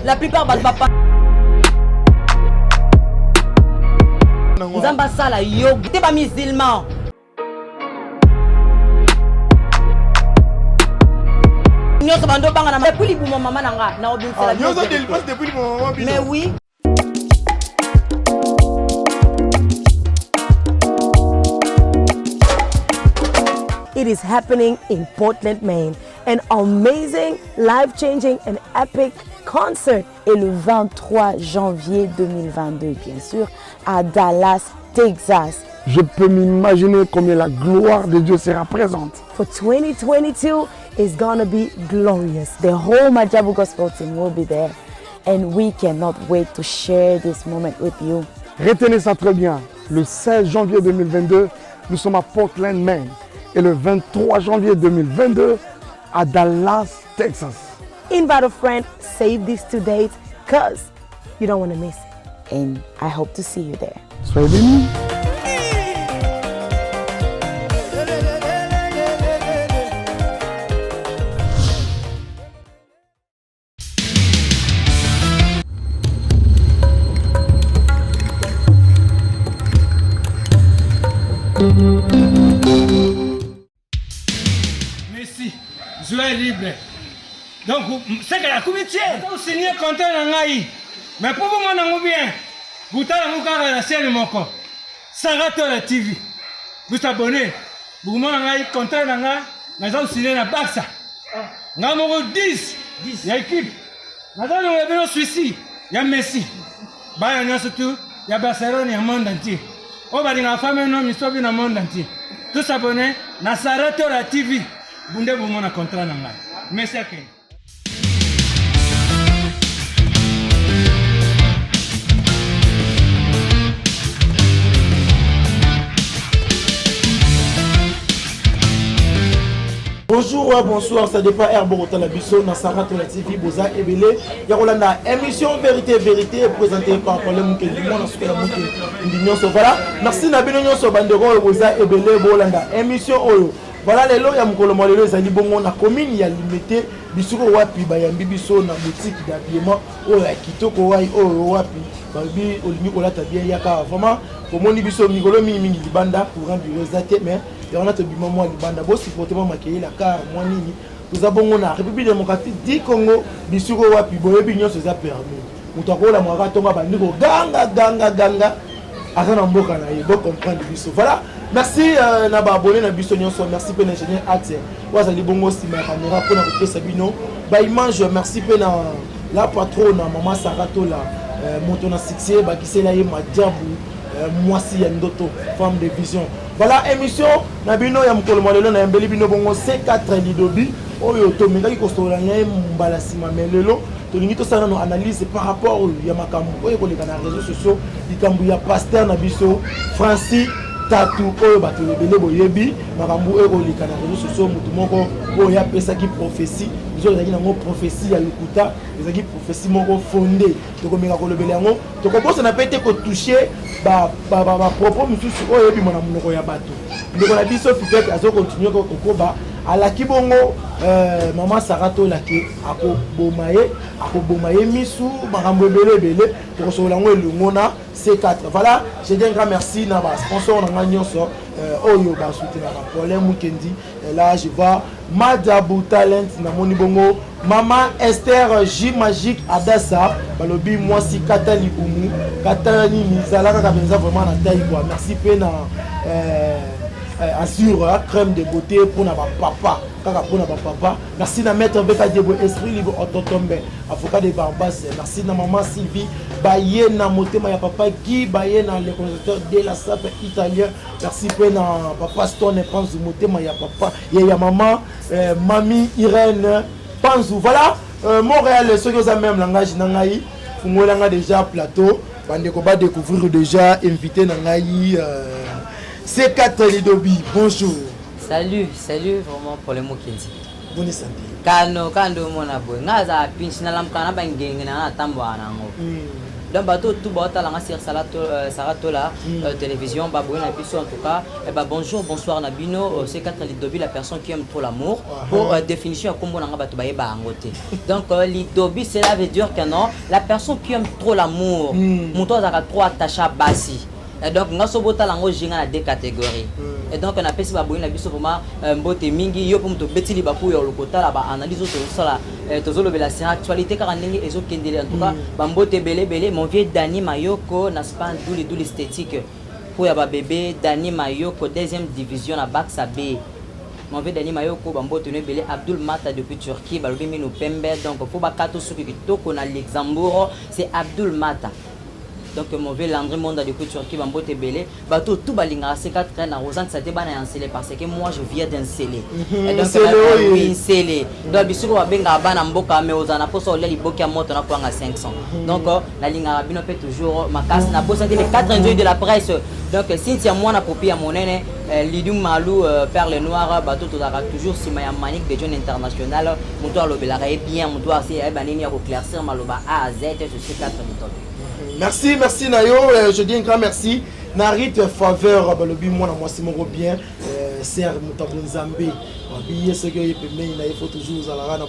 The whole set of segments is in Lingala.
La plupart battent papa. Nzamba sala yo, t'es pas musulman. Mais oui. It is happening in Portland, Maine. An amazing, life-changing and epic concert est le 23 janvier 2022, bien sûr, à Dallas, Texas. Je peux m'imaginer combien la gloire de Dieu sera présente. For 2022 is gonna be glorious. The whole Majabu Gospel team will be there, and we cannot wait to share this moment with you. Retenez ça très bien. Le 16 janvier 2022, nous sommes à Portland, Maine. Et le 23 janvier 2022, à Dallas, Texas. Invite a friend, save this to date, cause you don't want to miss it. And I hope to see you there. Soyez bénis. Merci, joie libre. Donc, c'est que la comité, vous signez content en Aïe. Mais pour vous, mon bien, vous avez la chaîne mon corps. Sarato la TV. Vous abonnez. Vous m'avez content en Aïe. Mais vous signez la Barça. Nous avons 10. Il y a équipe. Nous avons un Suisse. Il y a Messi. Il y a surtout, il y a Barcelone, il y a le monde entier. On va dire la femme et l'homme, ils sont dans le monde entier. Tous abonnés, Sarato la TV. Vous avez un contrat en Aïe. Merci à vous. Bonjour, bonsoir, ça dépend Herborotan la Bisso, Nasara la TV, Boza Ebele. Yarolanda, émission Vérité, Vérité, présentée par Paul Mouké, du monde, voilà. Merci Nabino Nyoso Bandero, Boza Ebele, Bolanda, émission Oyo. Voilà les lois, il y a mon les ali bon na commune, il y a limité, bisoko wapi, bayambi biso na boutique d'habillement, oh la kitoko wai, oh wapi, babi, olimi kolata bien yaka, vraiment, pour mon biso, Migolo Mingi Libanda, pour un bureau zate, mais. Et on a tout le monde Libanda, bon si pour te maquiller la car, moi nini, nous avons la République démocratique du Congo, bisoko wapi, boye bignon se a permis. Nous t'avons la moira tomba bandiko, ganga, azana mboka na yebo comprendre biso. Voilà. Merci Naba abonné na biso nyonso, merci pe l'ingénieur Axe. Wazali bongo si ma caméra pour na ko Sabino. Ba image, merci pe na la patronne maman Sarato la moto na succès ba kisela ye Madiabu. Moi si Yandoto, femme de vision. Voilà, émission, Nabino Yamkolo Molelo, Nambeli Bino Bongo C4 Lidobi, Oyo Tomega, Kostola, Mbalasima Melelo, Tonito Sana analyse par rapport au Yamakambu, Oyo les réseaux sociaux, Ikambuya Pasteur Nabiso, Francis Tatou, Oyo Batele Boyebi, Makambu, Oyo les réseaux sociaux, Mutumoko, Oya Pesaki prophétie, ils ont une prophétie à l'Ukuta, ils ont une prophétie fondée. Donc, on a le bélango. Donc, on n'a pas été touché. Propos monsieur oyo bi mona munoko ya bato ndeko na biso fipek azo continuer ko koba ala kibongo maman Sarato la ki akobomaye misu makambo belebele to so lango elungona C4. Voilà, je dis un grand merci na ba sponsor na nyonso oyo ba soutenir na Paul Mukendi. Là je vois Madabu Talent na moni bongo Maman Esther J Magique Adassa balobi moi si Katali Umu Katani Mizalaka Kabenza vraiment na taille quoi. Merci pena assure crème de beauté pour na papa kaka pour na papa. Merci na maître Beka Diebo esprit libre autotombe avocat de Barbas. Merci na maman Sylvie Baye na motema ya papa Guy Baye na le conducteur de la SAP italien. Merci pena papa Stone pense motema ya papa ya maman mamie Irène Panzou. Voilà, Montréal, ceux qui ont même langage nangaï, Fungolanga déjà plateau, Bandeko va découvrir déjà invité nangaï C4 Lidobi. Bonjour. Salut, vraiment pour les mots qui disent. Bonne santé. Kando mon abo, naza pinch na lam kana bangeng na tambo anango. donc bateau tout bota la sur Saratola télévision baboué na biso en tout cas et bonjour bonsoir Nabino C4 Lidobi la personne qui aime trop l'amour pour définition comme on a bateau ba angoté donc Lidobi cela veut dire que non la personne qui aime trop l'amour muto azaka trop attaché à basi et donc nga so bota lango jinga na deux catégories et donc on a pesi baboué na biso vraiment mbote mingi yo pour muto betili bapu yo lokota la ba analyse to sala tozolo bela c'est actualité car ndenge ezo kendele en tout cas ba mbote belé mon vieux Dani Mayoko n'a pas douli esthétique pour ya ba bébé Dani Mayoko deuxième division à Baxa B mon vieux Dani Mayoko ba mbote ne belé Abdul Mata depuis Turquie ba lobi mino pembe donc faut ba kato suki kitoko na Luxembourg c'est Abdul Mata. Donc mon vieux Landry Monda depuis Turquie bambote belé bateau tout balinga C4 na Rosanne ça te bana encelé parce que moi je viens d'enceler et donc oui encelé donc biso ba benga bana mboka mais ozana poso ole liboki ya moto na kwanga 500 donc la linga bino peut toujours makasi na bossa les 4 enjoy de la presse donc Cynthia moi na copie ya monene Lidum Malou Perle Noire bateau tout toujours sima ya manique de jeune international moto alobela bien moto asi banini ya ko claircir maloba A à Z sur C4 moto. Merci Nayo, je dis un grand merci. Narit faveur, le but moi Simon bien, Serre Bonzambé. Billet ce que il faut toujours à la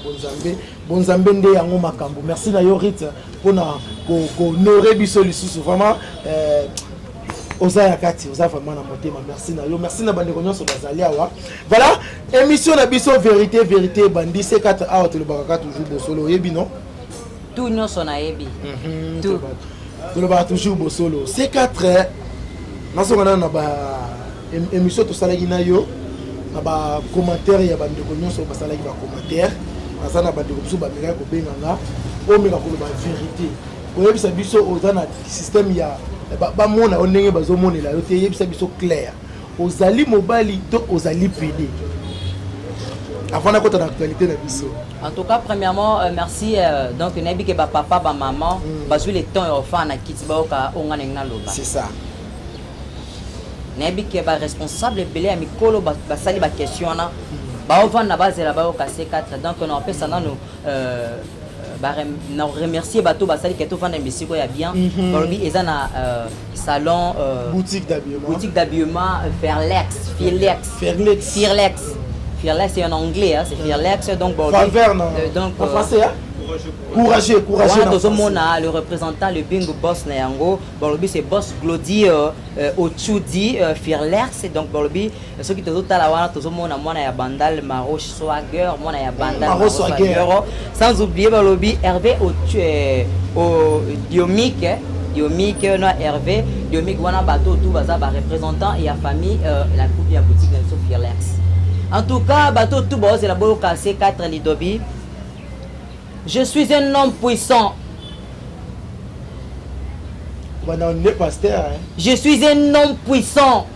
Bonzambé nde yango makambo. Merci Nayo Rit pour honorer biso lisusu vraiment Oza yakati, oza vraiment na motema. Merci Nayo, merci na bande konyo so bazali awa. Voilà, émission na biso vérité bandi C4 out le baraka toujours bosolo yebi non. Tout non son ayebi. Tout le bar toujours beau solo C4 nasongana na ba émission to salaki na yo na ba commentaire ya bande ko nyonso ba salaki ba commentaire asana bande ko ba meka ko benganga o meka ko ba vérité ko yebisa biso ozana système ya ba mona onenge bazo monela yo te yebisa biso clair ozali mobali to ozali PD avant de côté d'actualité de biso. En tout cas, premièrement, merci. Donc, Nabi que papa, maman, parce que les temps est offert à Kitibaoka, on a loba. C'est ça. Nabi que responsable belé ami kolo basali ba question na. Ba on va na base là-bas au C4. Donc, on a fait ça nous remercier bateau basali que tout vend un biscuit ya bien. Balobi ezana salon boutique d'habillement Firlex. Fearless c'est en anglais, hein, c'est Fearless donc bon. En français hein? Courageux. Le représentant le bingo boss na yango, bon c'est boss Glody Ochudi Fearless donc bon ceux qui te tala wana tozomona mwana ya bandal Maro Swagger, mwana ya bandal Maro Swagger. Sans oublier bon Hervé au Diomic no Hervé Diomic wana bateau tout baza ba représentant et ya famille la coupe ya boutique de Fearless. En tout cas, bateau tout bon, c'est la boule cassée 4 Lidobi. Je suis un homme puissant. Je suis un homme puissant.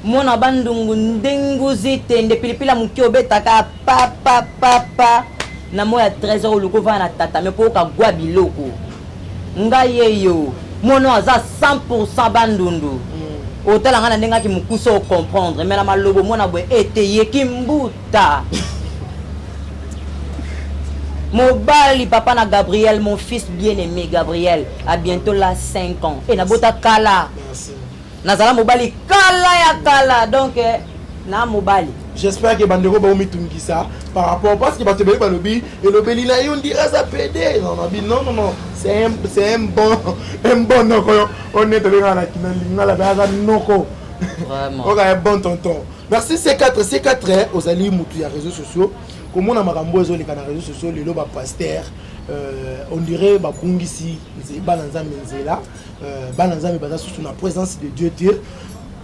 Mon abandongo ndenguzi tende pilipila mukiobe taka papa. Na moya 13 € luko va na tata me po ka gwa biloko. Ngaye yo. Mono aza 100% bandundu. Hôtel ngana ndenga ki mukuso comprendre mais la malobo mona boy eteye kimbuta Mobali papa na Gabriel mon fils bien-aimé Gabriel à bientôt là 5 ans et na bota kala nazala mobali kala donc na mobali j'espère que bandeko ba omitungi ça par rapport parce que bato beli balobi et le beli na yo ndira ça PD non c'est un bon noko on est dans la kinanga la baza noko vraiment OK un bon tonton merci C4 aux alliés mutu ya réseaux sociaux comment na makambo ezo leka na réseaux sociaux lelo ba pasteur on dirait ba bungisi balanza menzela balanza me baza surtout na présence de Dieu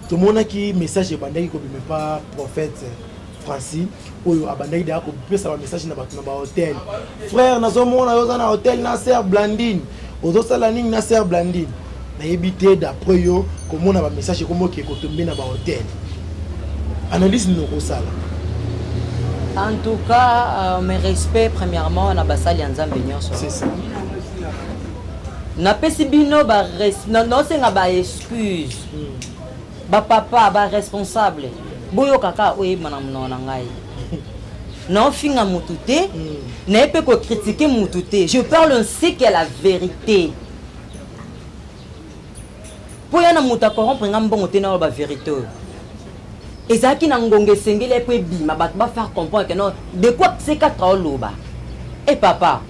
tout le monde qui message et bandaki ko bime pas prophète Francis oyo abandaki da ko pesa ba message na ba hôtel frère nazomona yo na hôtel Nasser Blandine ozo sala ning Nasser Blandine na yebité d'après yo comment na ba message comment ki ko tomber na ba hôtel analyse no ko sala. En tout cas mes respects premièrement na basali nzambe nyonso c'est ça na pesi bino ba non senga ba excuse ba papa ba responsable boyo kaka oye mana mona ngai non finga mutute ne peut que critiquer mutute je parle ainsi que la vérité po ya na muta corrompre nga mbongo te na ba vérité et ça qui na ngonge sengele po bima ba faire comprendre que non de quoi c'est quatre loba et papa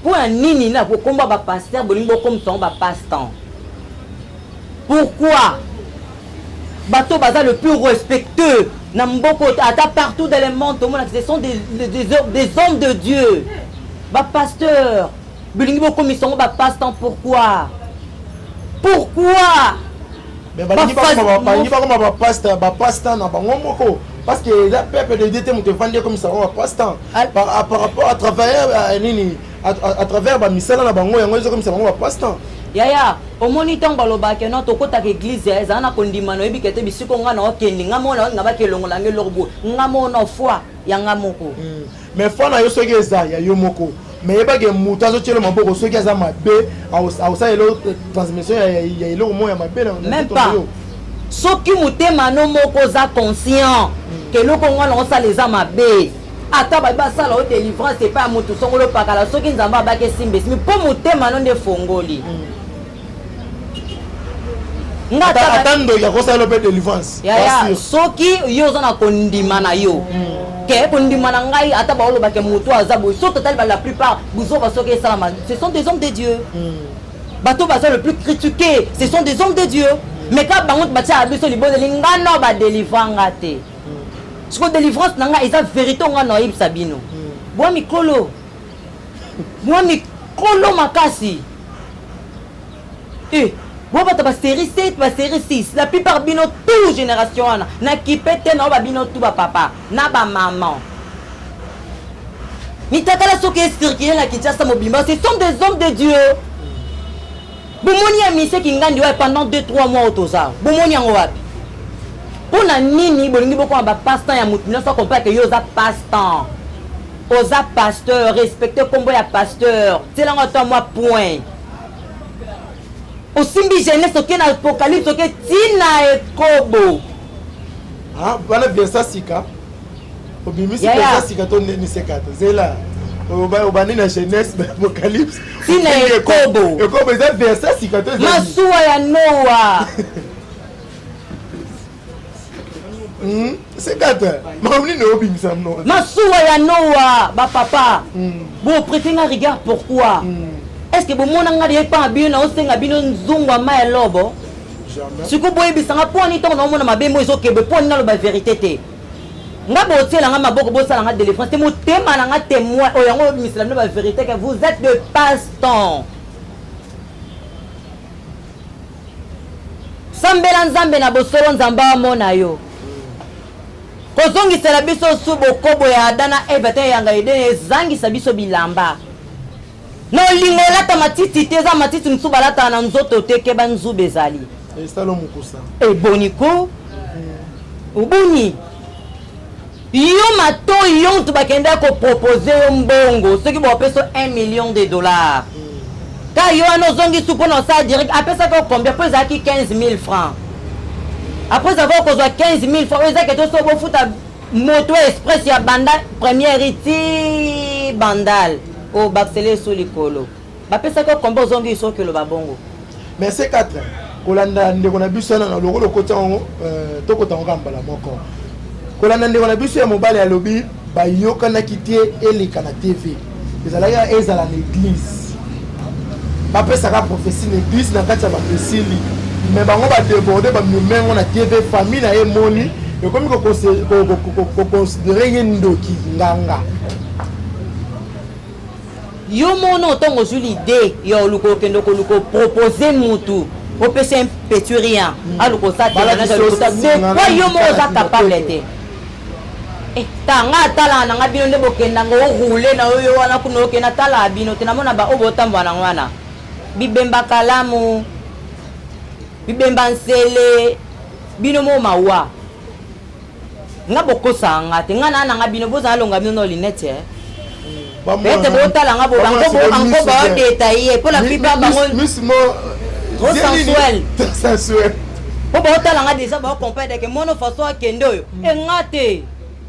pour un nini na ko komba ba pasteur bolingo comme son ba passe-temps pourquoi bateau baza le plus respectueux na mboko ata partout dans le monde ce sont des hommes de Dieu ba pasteur bolingo comme son ba passe-temps pourquoi mais ba passe-temps na bango moko parce que la peuple de Dieu te vendre comme ça va passe-temps par rapport à travers nini à travers ba misala na bango yango comme ça va passe-temps yaya omoni tango baloba ke no tokota ke église eza na kondima no ebi kete bisiko nga na okendi nga mona nga ba ke longola nge lorbo nga mona foi ya nga moko mais foi na yo soki eza ya yo moko mais yeba ke mutu azotiela maboko soki aza mabe aosa elo transmission ya eloko mo ya mabe na même pas soki mutema no moko za conscient ke eloko ngwana osala eza mabe ata basala o délivrance c'est pas mutu songolo pakala soki nzamba abake simbesi mais po mutema no nde fongoli atando ya kosala pe délivrance ya soki yo za na kondima na yo ke kondima na ngai ata ba oloba ke mutu azabu so total la plupart buzo ba soki salama ce sont des hommes de Dieu bato baza le plus critiqué ce sont des hommes de Dieu mais quand bango batia abiso libozo lingano ba délivranga te ce que délivrance nanga eza vérité nga na yib sabino bwa mikolo makasi bon bata ba série 7 ba série 6 la plupart bino tout génération na kipete na ba bino tout ba papa na ba maman mitakala soki circuler na Kinshasa mobimba ce sont des hommes de Dieu bomoni ya mise kingandi wa pendant 2-3 mois otoza bomoni yango wapi pona nini bolingi boko ba passe-temps ya mutu na so comprendre que yo za passe-temps oza pasteur respecter kombo ya pasteur telanga to moi point osimbi jeunesse oke na apocalypse oke tina ekobo bana versa sika obimisi versa sika to ni sekata zela obani na jeunesse apocalypse tina ekobo eza versa sika to masuwa ya Noa sekata mamni no obimisa no masuwa ya Noa ba papa bo prêter un regard pourquoi est-ce que bomona nga de pa bino na osenga bino nzungwa ma elobo siku boye bisanga poni to na mona mabembo ezokebe poni na lo ba vérité te nga botela nga maboko bosala nga délivrance te motema na nga témoin o yango misala no ba vérité que vous êtes de passe-temps sambela nzambe na bosolo nzamba mona yo kozongisela biso subo kobo ya adana ebete yanga ide ezangisa biso bilamba no lingo lata matiti teza matiti msuba balata na nzoto teke banzuba ezali esalo mukusa eboniko ubuni yo mato yo tu bakenda ko proposer yo mbongo soki bo peso 1 million de dollars ka yo ano zongi supo na sa direct apesa ko combien pesaaki 15 000 francs après avoir kozwa 15 000 francs eza que to so bo futa moto express ya banda première iti bandal o baxele sur likolo bapesa ko kombo zongi soki lo babongo mais c'est 4 kolanda ndeko na biso na lokolo kotango to kotango kambala moko kolanda ndeko na biso ya mobali ya lobi bayoka na kitie eleka na TV ezalaka ezala na église bapesa ka prophétie na église na kati ya bapesili mais bango ba déborder ba mengo na TV famille na emoni et comme ko considérer ndoki nganga yo mono tongo sur l'idée yo luko kendo ko luko proposer mutu au pese un petit rien aluko sa te na de quoi yo mo za capable te tanga tala na ngabino nde bokenda ngo rouler na yo wana kuno kena tala bino te na mona ba obotamba na ngwana bibemba kalamu bibemba nsele bino mo mawa nga bokosa nga te nga na nga bino boza longa bino no linete bete botala nga bo bango ba détaillé pour la plupart bango trop sensuel po botala nga déjà ba comprendre que mono façon akende oyo e ngate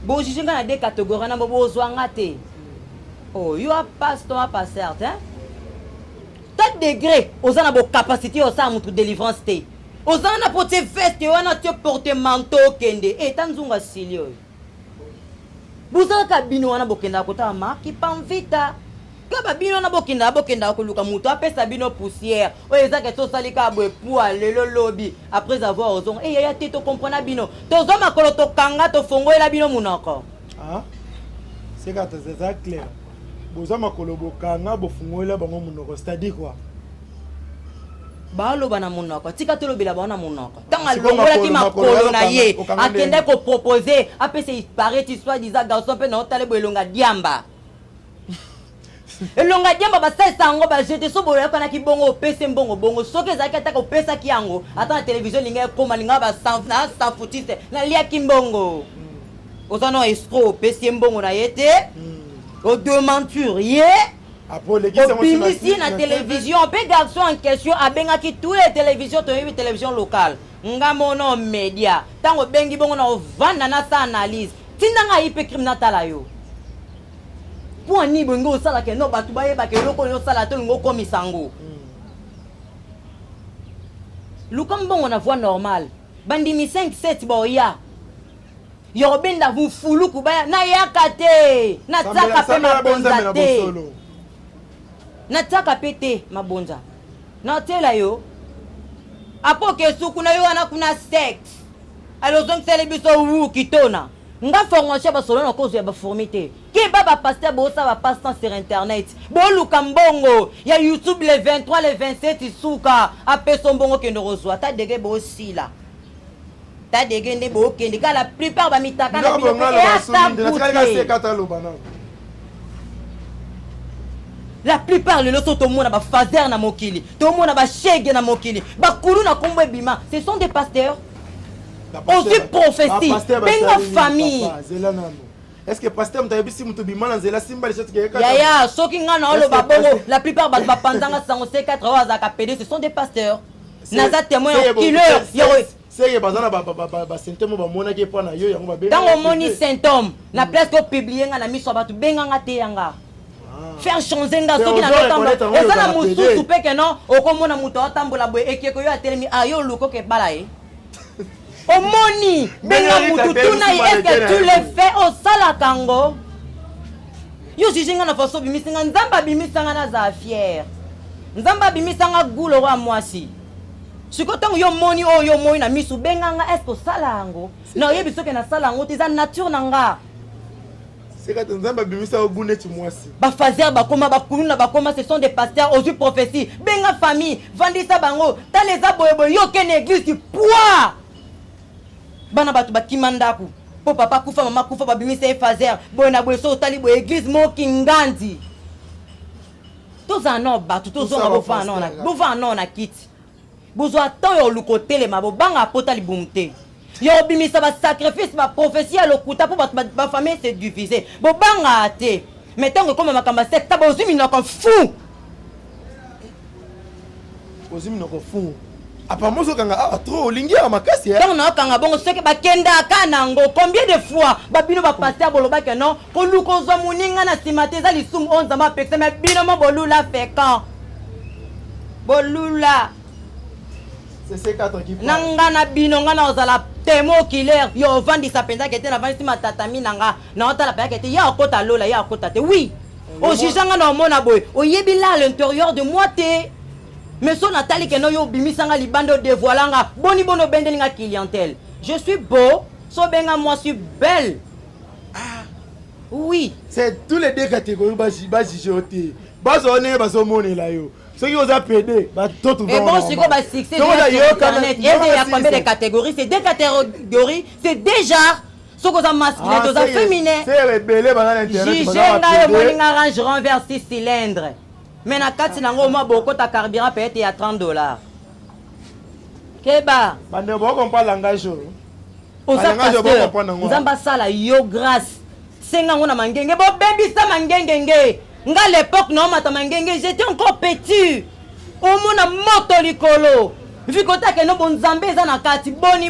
bo jije nga na deux catégories na bo bozwa ngate oh you are pasteur pas certain ta degré oza na bo capacité osa mutu délivrance te oza na porte veste wana te porte manteau kende tanzunga silio buzaka bino wana bokenda kota marki panvita kaba bino na bokenda koluka mutu apesa bino poussière oyo ezaka tosalika boye poa lelo lobi après avoir ozonga yaya te to comprendre bino tozo makolo tokanga tofongolela bino munoko c'est quand c'est clair boza makolo bokanga bofungolela bango munoko c'est-à-dire quoi baloba na munoko tika tolobela bana munoko tanga longolaki makolo na ye akende ko proposer apesa paraît soit disant garçon pe na otale boelonga diamba elonga diamba basalisa yango bajete so boyoka na kibongo opesa mbongo bongo soki ezalaki ataka opesaki yango ata na télévision linga ekoma linga basafutiste na liaki mbongo oza no escroc opesi mbongo na ye te odementure ye obimisi na télévision mpe garçon en question abengaki tous les télévisions toyebi télévision locale nga mono média ntango obengi bongo na ovanda na sa analyse tindanga ye mpe crime natala yo po ani bongo osalaka no bato bayebaka eloko oyo osala te olingo okomisa yango luka mbongo na voix normale bandimi 5-7 boya yorobenda vufuluku baya nayaka te nataka mpe mabonza te nataka mpe te mabonza natela yo apoke suku na yo wana kuna sex alozongisele biso wu kitona nga formation basolo na cause ya baformité ki baba pasteur bosa ba pasteur sur internet boluka mbongo ya YouTube le 23 le 27 suka apeso mbongo kendo rozwa ta dege bosila ta dege nde bokende ka la plupart ba mitaka na bino la plupart le loso to mona ba fazer na mokili to mona ba shege na mokili ba kulu na kombo ebima ce sont des pasteurs aussi prophétie benga famille est-ce que pasteur mtayebisi mutu bimana nzela simba les choses que yaya soki nga na oloba bongo la plupart ba panzanga sango C4 wa za PD ce sont des pasteurs naza témoin killer c'est bazana ba symptômes ba mona ki pona yo yango ba benga tango moni symptôme na place ko publier nga na miso batu benga nga te yanga faire changer nga soki na lotamba eza na mususu pe que non okomona mutu atambola boye ekeko yo atelemi ayo luko ke bala e omoni benga mutu tuna est-ce que tu le fais au sala kango yo jijinga na faso bimisinga nzamba bimisanga na za fier nzamba bimisanga gulo wa mwasi sikotango yo moni o yo moni na misu benga nga est-ce que sala ngo na yebi soki na sala ngo tiza nature nanga c'est quand nzamba bimisa ogune ti mwasi ba fazer ba koma ba kuluna ba koma ce sont des pasteurs aux prophéties benga famille vandisa bango ta les aboyebo yo ken église poids bana batu bakimandako po papa kufa mama kufa babimisa e fazer boye na boye so tali boye église moki ngandi toza no batu tozonga bova no na kiti bozo atan yo lukotele mabo banga pota libumte yo bimisa ba sacrifice ba prophétie lokuta po ba famille se diviser bo banga te metango comme makamba secte bozumi na ko fou ozimi na ko fou apparemment so kanga trop lingi ya makasi donc na kanga bongo soki bakenda kanango combien de fois babino ba pasteur boloba que non ko luko zo muninga na simate za lisum 11 ma pekse mais bino mo bolula fait quand bolula c'est C4 qui nanga na bino nga na ozala temo killer yo vandi sa penza kete na vandi matatami nanga na otala pa kete ya okota lola ya okota te oui o jijanga na mona boy o yebila à l'intérieur de moi te mais son Nathalie que no yo bimisanga libando dévoilanga boni bono bendelinga clientèle je suis beau so benga moi suis belle oui c'est tous les deux catégories ba jijoté bazone bazomone la yo ceux qui osent PD ba tout et bon c'est quoi ba succès internet il y a combien de catégories c'est deux catégories c'est déjà ce que ça masculin ça féminin c'est rebelle ba na internet jijenga yo moninga range renvers 6 cylindres mais na kati nango mo boko ta carburant peut être ya $30 keba bande bo comprendre langage o ça nzamba sala yo grâce senga ngona mangenge bo bebisa mangenge nga l'époque non mata mangenge j'étais encore petit au mona moto likolo vikota ke no bonzambe za na kati boni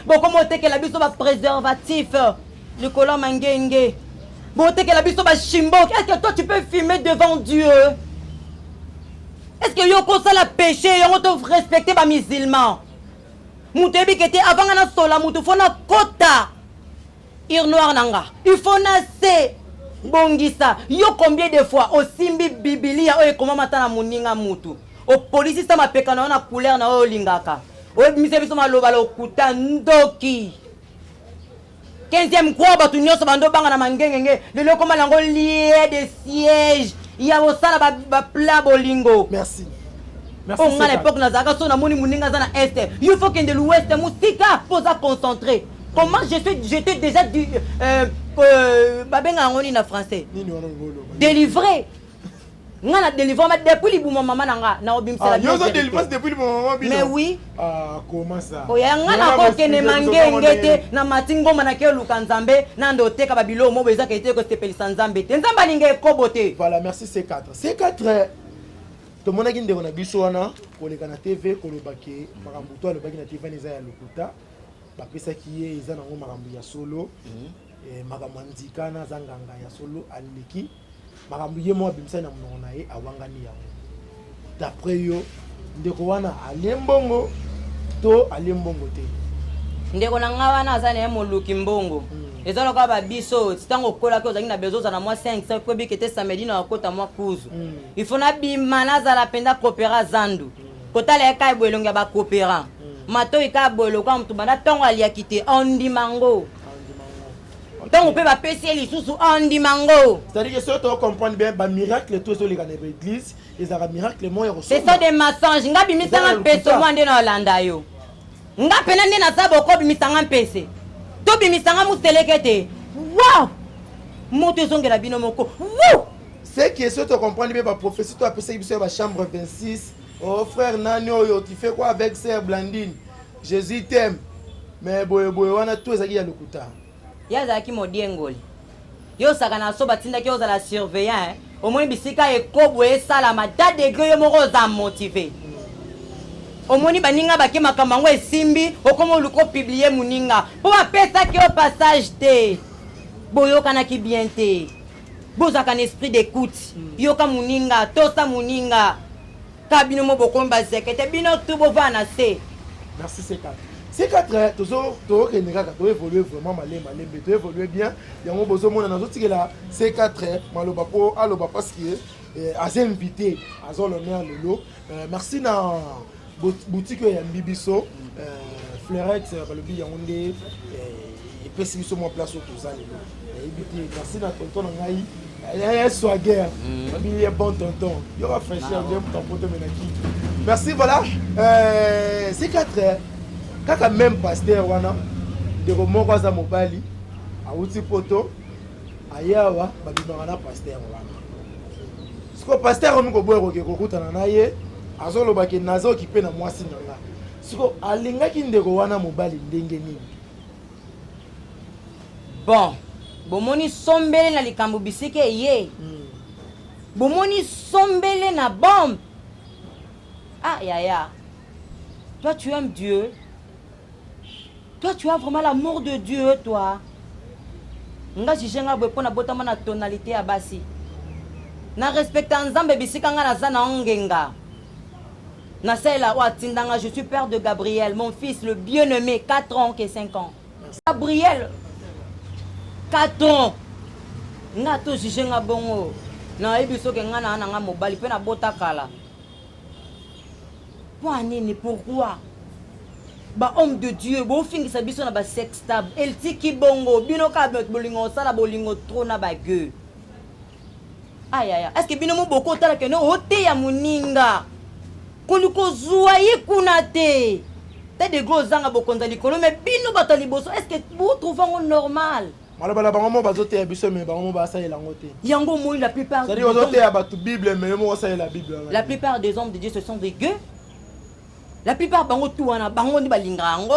boko motekela biso ba préservatif likolo mangenge botekela biso ba chimbo est-ce que toi tu peux filmer devant Dieu? Est-ce que yo kosala péché yo to respecter ba musulman? Mutebi kete avant na sola mutu fona kota. Ir noir nanga. Il faut na se bongisa. Yo combien de fois au simbi biblia o ekoma matana muninga mutu. O police sa mapeka na couleur na o lingaka. O misebiso maloba lo kuta ndoki. 15e quoi batu nyonso bando banga na mangengenge lelo koma lango lié de siège ya bosala ba plat bolingo. Merci. Merci. On a l'époque na zaka so na moni muninga za na est. Il faut que de l'ouest musika posa concentrer. Comment j'étais déjà du babenga ngoni na français. Délivré. Ngana délivré depuis li buma maman nanga na obimsela. Yo zo délivré depuis li buma maman. Mais oui. Ah comment ça? O ya ngana ko kene mangengete na matingo manake luka nzambe na ndo teka babilo mo beza kete ko stepelisa nzambe. Nzamba ninge kobote. Voilà, merci C4. C4 to mona ki ndeko na biso wana koleka na TV kolobaki makambo to alobaki na TV neza ya lokuta. Bapesaki ye eza nango makambo ya solo. Makambo ndikana zanganga ya solo aliki. Makambo ye mo abimisa na monoko na ye awangani yango. D'après yo ndeko wana alembongo to alembongo te. Ndeko na nga wana aza na moluki mbongo. Ezalo ka ba biso titango kola ko zangi na bezoza na moi 5 ko bi kete samedi na kota moi kuzu. Il faut na bimana za la penda coopéra zandu. Kota le kai boelonga ba coopéra. Mato ika boelo kwa mtu bana tongo aliakite ondi mango. Donc on peut pas passer les sous Andy Mango. C'est-à-dire que si on comprend bien, bah miracle tout sur les canaux de l'église, les arabes miracles moi ils c'est ça des mensonges. Nga bimisa nga peso moi ndena Holanda yo. Nga pena ndena sabo ko bimisa nga pese. To bimisa nga muselekete. Wow! Moto zongela bino moko. Woo! C'est que si on comprend bien, bah professeur toi appelle ça la chambre 26. Oh frère Nano yo, tu fais quoi avec sœur Blandine? Jésus t'aime. Mais boy wana tout ezaki ya lokuta. Yazaki modiengoli. Yo saka na so batinda ki ozala surveillant au moins bisika ekobo esala ma date degré yo moko za motivé. Au moins baninga baki makambo esimbi okomo luko publier muninga. Po ba pesa ki au passage te. Boyo kana ki bien te. Bozaka un esprit d'écoute. Yo ka muninga, tosa muninga. Kabino mo bokomba sekete bino tubo vana se. Merci C4. C4 toujours que nega to évoluer vraiment malembe to évoluer bien yango bozo mona nazo tikela C4 maloba po aloba parce que as invité azo l'honneur lelo merci na boutique ya Mbibiso Fleurex balobi yango nde et pesi biso mo place au toza lelo invité merci na tonton ngai il swagger il est bon tonton il y aura fraîcheur bien pour ton menaki merci voilà C4 kaka même pasteur wana ndeko moko aza mobali awuti poto ayawa babimaka na pasteur wana siko pasteur omiko boye kokutana na ye azolobaki nazokipe na mwasi na nga siko alingaki ndeko wana mobali ndenge nini bon bomoni sombele na likambo bisike ye bomoni sombele na bombe ah yaya toi tu aimes Dieu. Toi, tu as vraiment l'amour de Dieu, toi. Nga jishenga bwe pona botama na tonalité ya basi. Na respecta nzambe bisika nga na zana ongenga. Na sela wa tindanga, je suis père de Gabriel, mon fils le bien-aimé, 4 ans que 5 ans. Gabriel 4 ans. Nga to jishenga bongo. Na ebiso ke nga na nga mobali pe na botakala. Pourquoi? Ba homme de Dieu, bon fingi sa biso na ba sex tab, el tiki bongo, bino ka bolingo sala bolingo trop na ba gueux. Aïe aïe, est-ce que bino mo boko tala ke no hote ya muninga? Koliko zuaye kunate. T'as des gros zanga bokonza likolo mais bino batali boso, est-ce que vous trouvez normal? Malabala bango bazote ya biso mais bango ba sa yelango te. Yango mo la plupart. C'est-à-dire bazote ya batu Bible mais mo sa la Bible. La plupart des hommes de Dieu ce sont des gueux. La plupart bango tout wana bango ni balingango.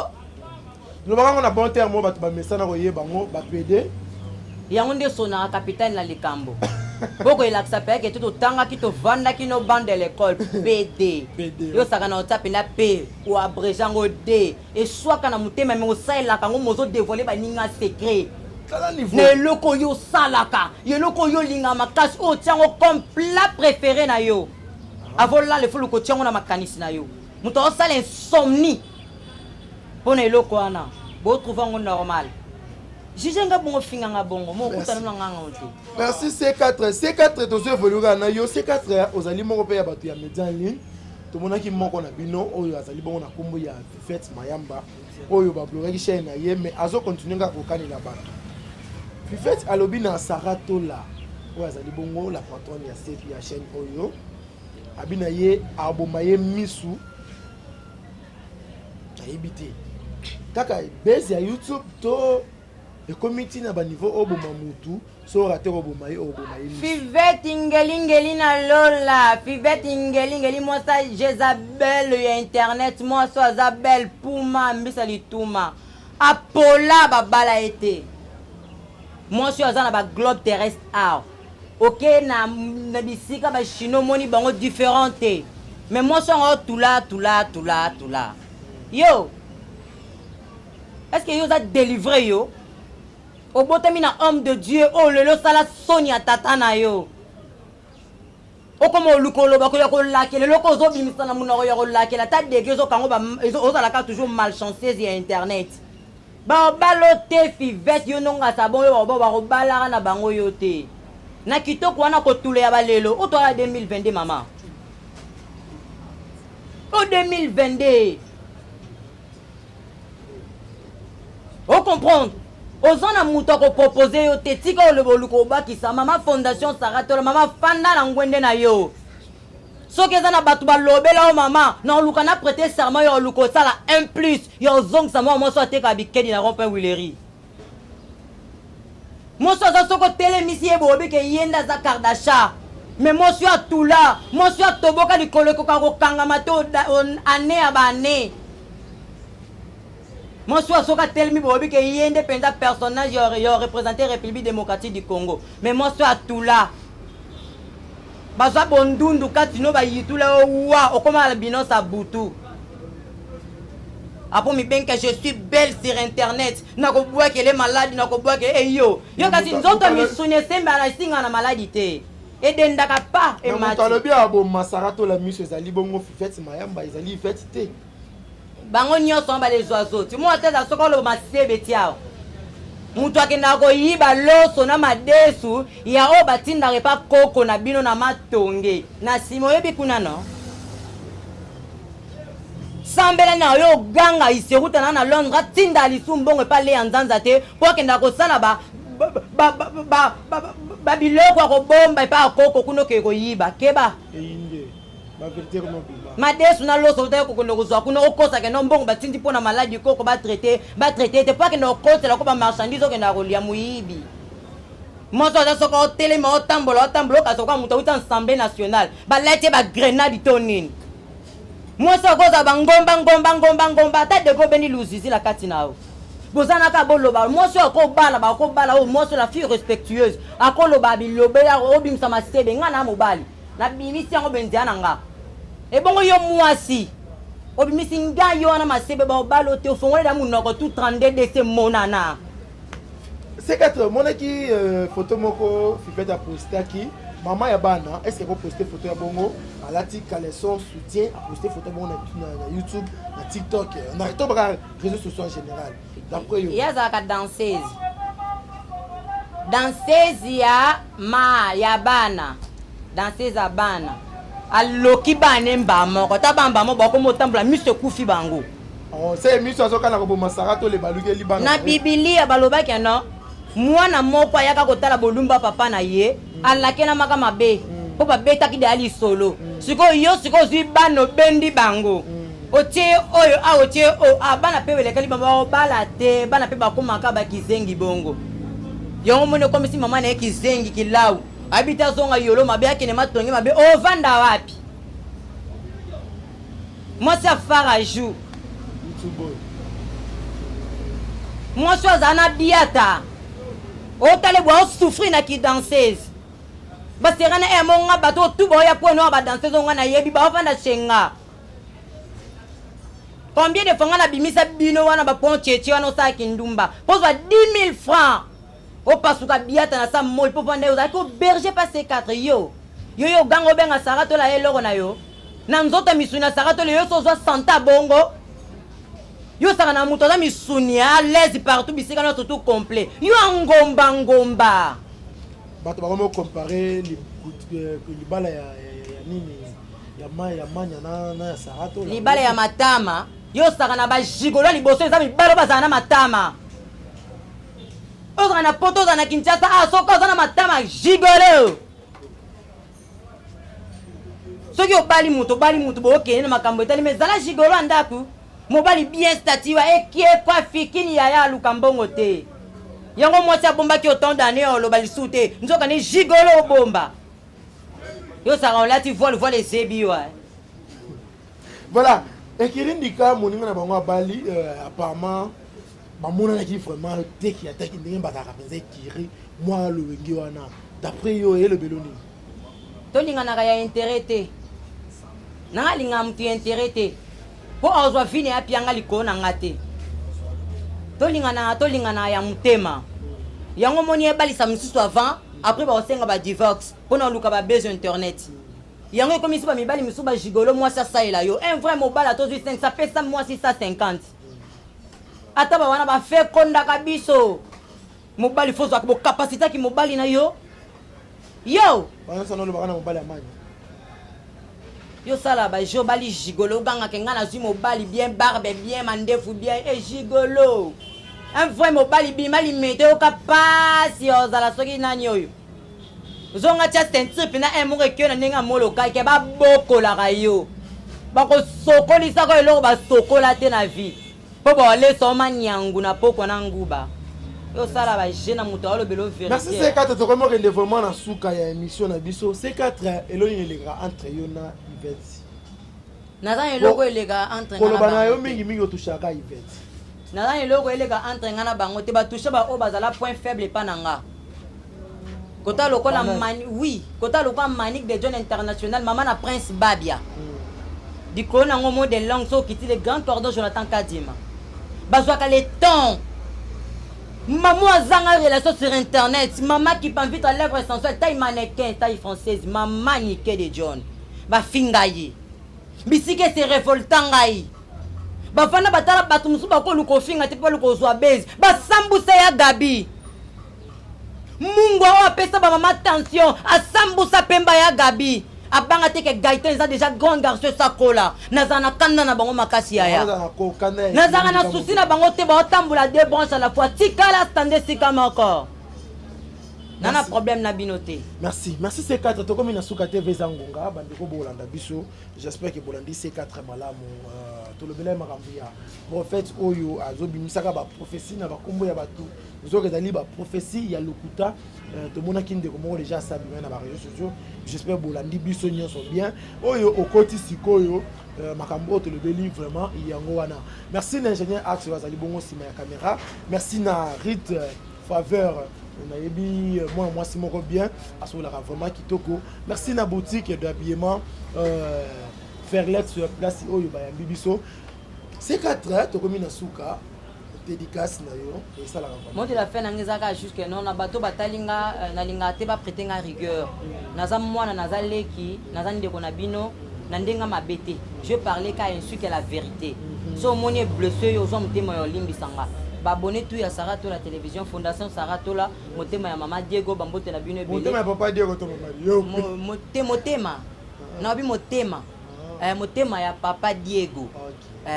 Nous bango na bon terme batu ba mesana ko ye bango ba pede. Yango nde sona capitaine na likambo. Boko elaksa pe ke tout tanga ki to vanda ki no bande de l'école PD. Yo saka na otape na P ou abrejango D et soit kana mutema me osaila kango mozo dévoiler ba ninga secret. Ne loko yo salaka, yo loko yo linga makasi o tiango comme plat préféré na yo. avola le fulu ko tiango na makanisi na yo muto osala insomnie pona eloko wana bo trouver ngo normal jijenga bongo finganga bongo mo kutana na nganga onto. Merci C4 tozo evoluer na yo C4 ozali moko pe ya bato ya média en ligne tomonaki moko na bino oyo azali bongo na kombo ya Fifette Mayamba oyo ba blogaki chaîne na ye mais azo continuer nga kokanela bato Fifette alobi na Saratola oyo azali bongo la patronne ya CP ya chaîne oyo abina ye aboma ye misu ayibite kaka base ya YouTube to le comité na ba niveau oboma mutu so rater oboma ye Fifette ngeli na lola Fifette ngeli moi ça Jezabel ya internet moi ça Zabel Puma mbisa lituma Apola babala été moi je azana ba globe terrestre art OK na bisika ba chino moni bango différente mais moi so tout là yo est-ce que yo a délivré yo au botami na homme de Dieu oh lelo sala Sonia tata na yo o comme lukolo ba ko ya ko lake lelo ko zo bimisa na munoko ya ko lake la ta dege zo kango ba zo la ka toujours malchanceuse ya internet ba balote Fifette yo nonga sa bon yo ba ko balara na bango yo te na kitoko wana ko tule ya balelo o to la 2022 mama o 2022 o comprendre ozana muto ko proposer yo te tika le boluko bakisa mama fondation Saratola mama fanda na ngwende na yo soki ezana batu balobela o mama na luka na prêter serment yo luko sala un plus yo zong sama mo so teka bikedi na rompe Willery mo so za soko tele misi ebo be ke yenda za Kardasha mais mo so atula mo so toboka likolo ko ka ko kanga mato année abane moi je suis tellement bobi que y a un indépendant personnage qui a représenté la République démocratique du Congo mais moi je suis tout là baza bondundu katino ba yitula wa okoma la bino sa butu après mi ben que je suis belle sur internet na ko bois que les malades na ko bois que yo kasi nzoto mi sunye semba na singa na maladie et dendaka pas et mati na bien abo Saratola miso ezali bongo Fifette Mayamba ezali Fifette bango nyonso ba les oiseaux tu moi teza soko lo masebe tiao mutu akenda ko yiba loso na madesu ya o batinda repa koko na bino na matonge na simo yebi kuna no sambela na yo ganga iseruta na Londres tinda lisumbongo pa le nzanza te po kenda ko sala ba biloko ko bomba pa koko kuno ke ko yiba keba madesu na loso te ko kono kozwa kuna okosa ke no mbongo batindi pona maladi koko ba traiter te pas que no kosa la ko ba marchandise ke na rolia muyibi moto za soko telema otambola ka soko muto uta assemblée nationale ba lete ba grenade tonini moi so ko za ngomba ta de go beni luzizi la kati nao bozana ka boloba moi so ko bala o moi so la fille respectueuse akoloba bilobela obimsa masebe ngana mobali na bimisi yango bendiana nga et bon yo mwasi obimisi nga yo na masebe ba balote ofongole da munoko tout 32 de ce monana C4 monaki photo moko Fifette a posté qui maman ya bana est-ce que ko poster photo ya bongo alati caleçon soutien a poster photo bongo na YouTube na TikTok on arrête pas réseaux sociaux en général d'après yo ya za ka danseuse ya ma ya bana danseuse ya bana aloki bana mbamo ko tabamba mo bako motambola miso kufi bango oh c'est miso azoka na ko boma Saratola balukeli bana na Biblia balobaki no mwana moko ayaka kotala bolumba papa na ye alake na maka mabe po babetaki de ali solo siko yo siko zwi bano bendi bango otie oyo a otie o bana pe welekali baba bala te bana pe bakomaka bakizengi bongo yongo mone komisi mama na ye kizengi kilau habita zonga yolo mabe akene matonge mabe ovanda wapi moi ça faraju moi so zana biata o tale bo souffrir na ki danseuse ba serana e monga bato tu boya pono ba danseuse onga na yebi ba ovanda chenga combien de fois na bimisa bino wana ba ponchechi wana sa kindumba pozwa 10 000 francs o pasuka biata na sa moi po vanda yo ko berger pas C4 yo gango benga Saratola eloko na yo na nzoto misuni na saka tole yo sozwa santa bongo yo saka na moto aza misuni à l'aise partout bisika nyonso tout complet yo ngomba bato bakoma comparer libala ya nini ya manya na ya sarato libala ya matama yo saka na bajigolo liboso eza mibala bazala na matama ozala na poto ozala na Kinshasa soka oza na matama gigolo soki obali mutu bookende na makambo etali me ezala gigolo ya ndako mobali bien statiwa ekiekwa fikini yaya aluka mbongo te yango mwasi abombaki otondane oloba lisu te nzoka ni gigolo obomba yo saka olati voile ezebi wa voilà ekirindika moninga na bango abali apparemment bamonanaki vraiment teki ataki ndenge bazalaka mpenza ekiri mwa lolenge wana d'après yo elobelo nini tolinganaka ya intérêt te nanga lingaka motu ya intérêt te mpo azwa vine apianga likolo na nga te tolinganaka ya motema yango moni ebalisa mosusu avant après baosenga badivorce mpo na oluka babese internet yango ekomisi bamibali misusu bagigolo mwasi asalela yo un vrai mobali atozwi 5 apesa mwasi 150 ata bawana bafe kondaka biso mobali fo zwaka bokapasité aki mobali na yo olobaka na mobali amanya yo sala bajo bali gigolo ogangaka nga nazwi mobali bien barbe bien mandefu bien e gigolo un vrai mobali bima limete oka pasi ozala soki nani oyo zonga tia ceinture mpena un moko ekeo na ndenge amoloka ke babokolaka yo bakosokolisako eloko basokola te na vie mpo baolesa omanyangu na pokwa na nguba yo sala baje na moto aolobela merci C4 tokomi okende vraiment na suka ya émission na biso C4 elongi eleka entre yo na Yvette naza eloko eleka entre koloba na yo mingi otushaka Yvette naza eloko eleka entre nga na bango te batushe baoyo bazala point faible epa na nga kota lokola kota lokola Manique de John International mama na Prince Babia dikolo nango mot de langue so okiti le grand cordon Jonathan Kadima bazwaka le temps maman azanga relation sur internet maman qui invite à l'œuvre sensuelle taille mannequin taille française maman Nique de John bafinga ye bisike se révoltant ngai bafana batala bato musu bakoluka ofinga te mpo lukozwa base basambusa ya Gabi mungu oyo apesa bamama tension asambusa pemba ya Gabi abanga te ke Gaëtan eza déjà grand garçon sakola nazala na kanda na bango makasi yaya nazala na susi na bango te baotambola deux branches à la fois tikala stande sika moko nana problème na bino te merci C4 tokomi na suka TV zangonga bandeko bolanda biso j'espère que bolandi C4 malamu tolobela makambo ya prophète oyo azobimisaka baprophétie na bakombo ya bato nzoka ezali baprophétie ya lokuta tomonaki ndeko moko déjà asabima na baréseaux sociaux j'espère bolandi biso nyonso bien oyo okoti sikoyo makambo oyo tolobeli vraiment yango wana merci na ingénieur Axe bazali bongo nsima ya caméra merci na Rite Faveur nayebi moi mwasi moko bien asolaka vraiment kitoko merci na boutique d'habillement Fairlex sur place oyo bayambi biso C4 tokomi na suka dédicace na yo esalaka moi de la fin na ngezaka jusque non na bato batalinga na linga te ba prêter nga rigueur naza mwana naza leki naza ndeko na bino na ndenga mabete je parlais ka insu que la vérité so moni blessé yo zo mtema yo limbisanga babone tout ya Sarato la télévision fondation Sarato la motema ya mama Diego bambote na bino ebele motema ya papa Diego to mama yo motema na bi motema motema ya papa Diego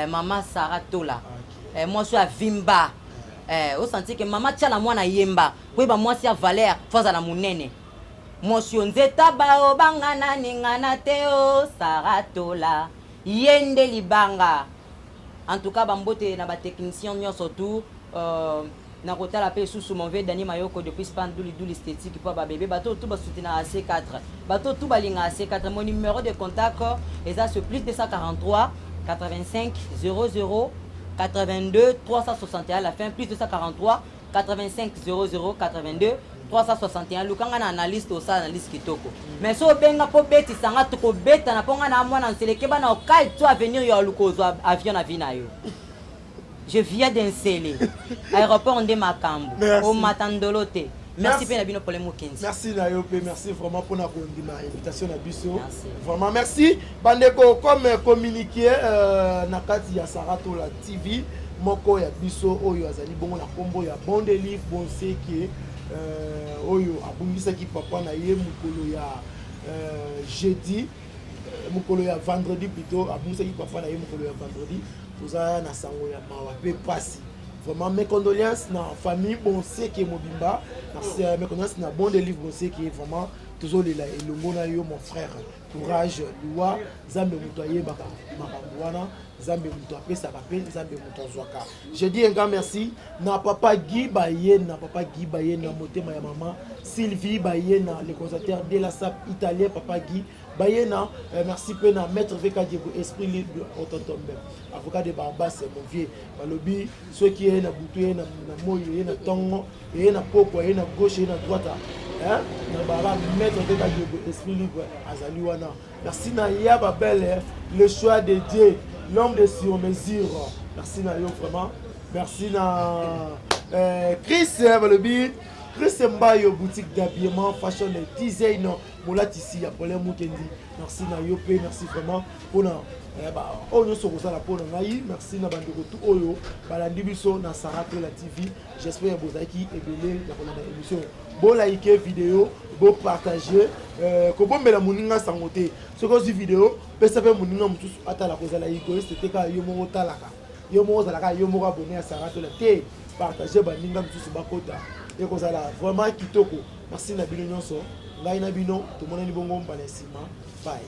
mama Sarato la moi so avimba o senti que mama tia na mwana yemba ko ba moi si a valeur foza na munene moi si onzeta ba obangana ningana te o Sarato la yende libanga. En tout cas, bambote na ba technicien nyonso surtout na kotala pe sous mon vieux Dani Mayoko depuis Spandouli esthétique pour ba bébé bato tout ba soutenir à C4 bato tout ba linga à C4 mon numéro de contact est à ce plus 243 85 00 82 361 à la fin plus 243 85 00 82 361 lukanga na analyste au sa analyste kitoko mais so benga po beti sanga to ko beta na ponga na mwana nseleke bana o kai to avenir yo lukozo avion na vina yo je viens d'installer aéroport de Makambo au Matandolote Merci bien Nabino pour les mots 15. Merci Nayope, merci vraiment pour l'invitation à Bisso. Vraiment merci. Bandeko comme communiqué nakati ya Saratola TV moko ya Bisso oyo azali bongo na kombo ya bon délivre bon seki oyo abungisa ki papa na ye mukolo ya jeudi mukolo ya vendredi plutôt abungisa ki papa na ye mukolo ya vendredi toza na sango ya mawa pe pasi. Vraiment mes condoléances na famille bon seki mobimba. Merci mes condoléances na bon délivre bon seki vraiment toujours les longo na yo mon frère. Courage, loi, Zambe Moutoye Makambouana, Zambe Moutouapé, Sakapé, Zambe Moutouazouaka. Je dis un grand merci. Na papa Guy Bayen, na papa Guy Bayen, na moté ma maman, Sylvie Bayen, le conservateur de la SAP italien, papa Guy Bayen, merci peu na maître VK Diego, esprit libre, autonome. Avocat de Barbas, mon vieux. Balobi, ceux qui est na Boutoué, na Moyo, na Tongo, et na Poko, et na gauche, et na droite. Maître de esprit libre Azaliwana. Merci Naya Babel, le choix de Dieu, l'homme de sur mesure. Merci Nayo vraiment. Merci na Chris Balobi, Chris Mbayo boutique d'habillement, fashion et design. Molat ici, pour les Moukendi. Merci Nayo P, merci vraiment pour on nous sommes la pour merci na bandeko tout oyo balandi biso na Saratola TV. J'espère que vous avez aimé la émission. Bon liker vidéo, bon partager, que bon mela moninga sangote. Ce que cette vidéo, peut savoir moninga mutu atala koza la iko, c'était ka yomo talaka. Yomo talaka yomo abonné à Saratola TV. Partager baninga mutu bakota. Et koza la vraiment kitoko. Merci na bino nyonso. Ngai na bino to monani bongo mbalesima. Bye.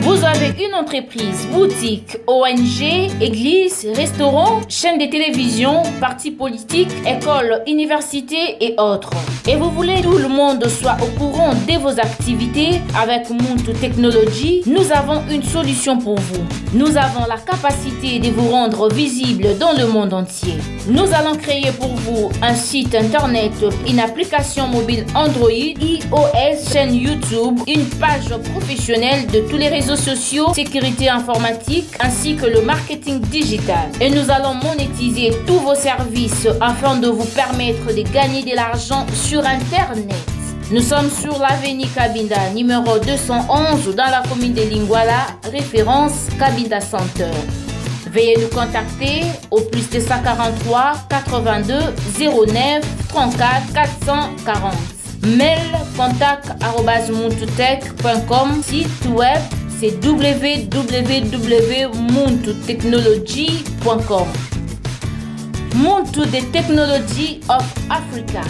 Vous avez une entreprise, boutique, ONG, église, restaurant, chaîne de télévision, parti politique, école, université et autres. Et vous voulez que tout le monde soit au courant de vos activités avec Muntu Technology, nous avons une solution pour vous. Nous avons la capacité de vous rendre visible dans le monde entier. Nous allons créer pour vous un site internet, une application mobile Android, iOS, chaîne YouTube, une page professionnelle de tous les réseaux sociaux, sécurité informatique ainsi que le marketing digital. Et nous allons monétiser tous vos services afin de vous permettre de gagner de l'argent sur Internet. Nous sommes sur l'avenue Kabinda, numéro 211 dans la commune de Lingwala, référence Kabinda Center. Veuillez nous contacter au plus de 143 82 09 34 440. Mail contact@muntutech.com. Site web c'est www.muntutechnology.com. Muntu the Technology of Africa.